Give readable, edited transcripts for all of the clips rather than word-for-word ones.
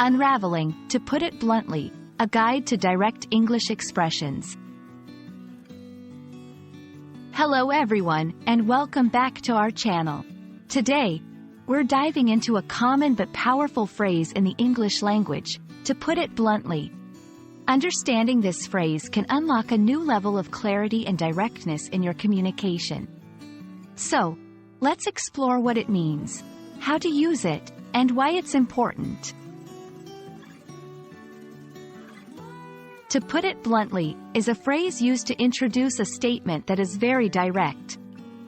Unraveling, to put it bluntly, a guide to direct English expressions. Hello everyone, and welcome back to our channel. Today, we're diving into a common but powerful phrase in the English language, to put it bluntly. Understanding this phrase can unlock a new level of clarity and directness in your communication. So, let's explore what it means, how to use it, and why it's important. To put it bluntly is a phrase used to introduce a statement that is very direct,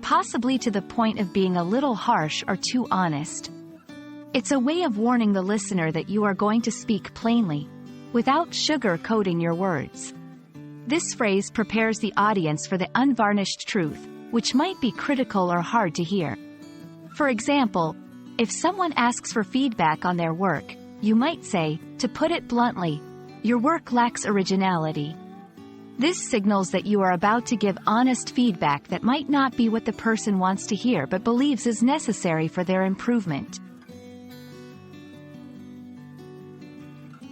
possibly to the point of being a little harsh or too honest. It's a way of warning the listener that you are going to speak plainly, without sugar-coating your words. This phrase prepares the audience for the unvarnished truth, which might be critical or hard to hear. For example, if someone asks for feedback on their work, you might say, to put it bluntly, your work lacks originality. This signals that you are about to give honest feedback that might not be what the person wants to hear but believes is necessary for their improvement.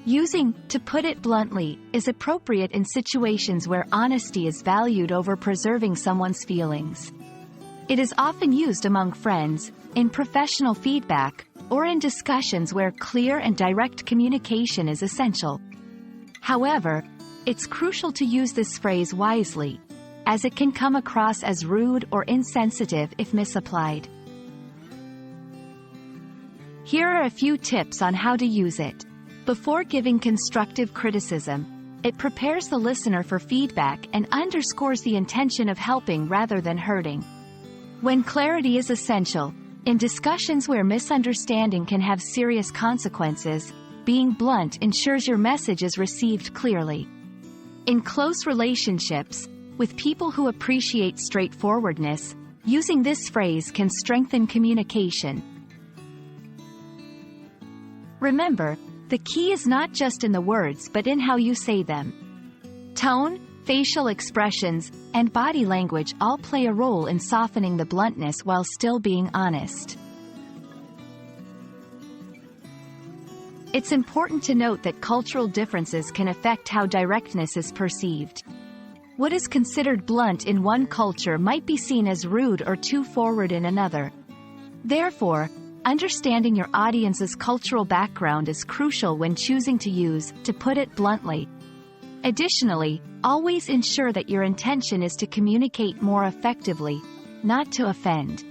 Using "to put it bluntly" is appropriate in situations where honesty is valued over preserving someone's feelings. It is often used among friends, in professional feedback, or in discussions where clear and direct communication is essential. However, it's crucial to use this phrase wisely, as it can come across as rude or insensitive if misapplied. Here are a few tips on how to use it. Before giving constructive criticism, it prepares the listener for feedback and underscores the intention of helping rather than hurting. When clarity is essential, in discussions where misunderstanding can have serious consequences, being blunt ensures your message is received clearly. In close relationships, with people who appreciate straightforwardness, using this phrase can strengthen communication. Remember, the key is not just in the words but in how you say them. Tone, facial expressions, and body language all play a role in softening the bluntness while still being honest. It's important to note that cultural differences can affect how directness is perceived. What is considered blunt in one culture might be seen as rude or too forward in another. Therefore, understanding your audience's cultural background is crucial when choosing to use "to put it bluntly." Additionally, always ensure that your intention is to communicate more effectively, not to offend.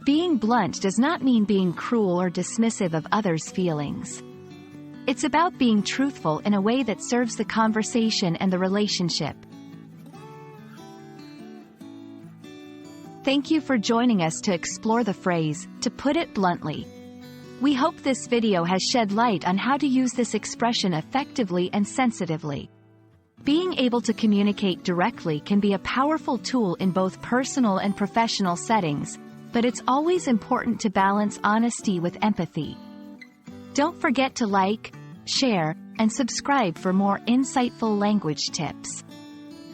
Being blunt does not mean being cruel or dismissive of others' feelings. It's about being truthful in a way that serves the conversation and the relationship. Thank you for joining us to explore the phrase, "to put it bluntly." We hope this video has shed light on how to use this expression effectively and sensitively. Being able to communicate directly can be a powerful tool in both personal and professional settings, but it's always important to balance honesty with empathy. Don't forget to like, share, and subscribe for more insightful language tips.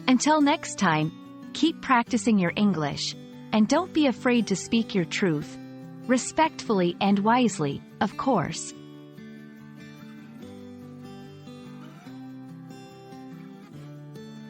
Until next time, keep practicing your English, and don't be afraid to speak your truth, respectfully and wisely, of course.